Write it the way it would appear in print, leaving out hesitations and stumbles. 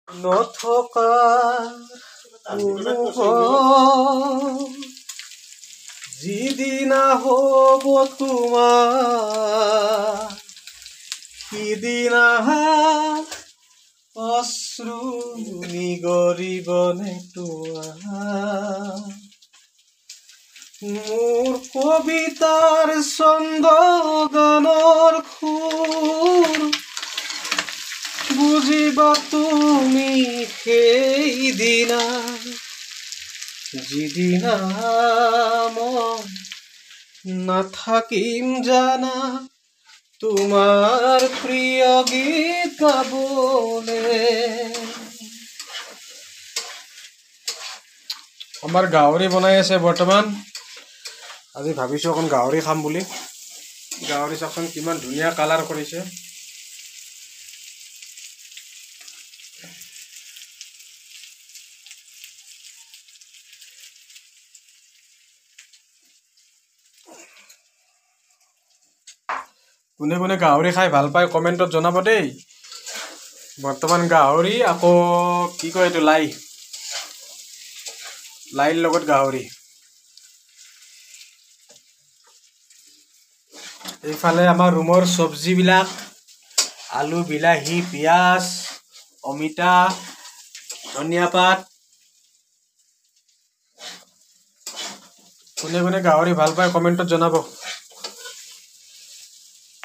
নথকা যিদিনা হ'ব তোমাৰ সিদিনা অশ্ৰু নিগৰিবনে তোমাৰ মোৰ কবিতাৰ ছন্দ গানৰ সুৰ বুজিবা তুমি সেইদিনা যিদিনা মই নাথাকিম জানা তোমাৰ প্ৰিয় গীত গাবলে। আমাৰ গাহৰি বনাই আছে বৰ্তমান। আজি ভাবিছোঁ অকণ গাহৰি খাম বুলি। গাহৰি চাওকচোন কিমান ধুনীয়া কালাৰ কৰিছে। কোনে কোনে গাহৰি খাই ভাল পায় কমেণ্টত জনাব দেই। বৰ্তমান গাহৰি আকৌ কি কয় এইটো লাইৰ লগত গাহৰি। এইফালে আমাৰ ৰুমৰ চব্জিবিলাক আলু বিলাহী পিঁয়াজ অমিতা ধনিয়া পাত। কোনে কোনে গাহৰি ভাল পায় কমেণ্টত জনাব।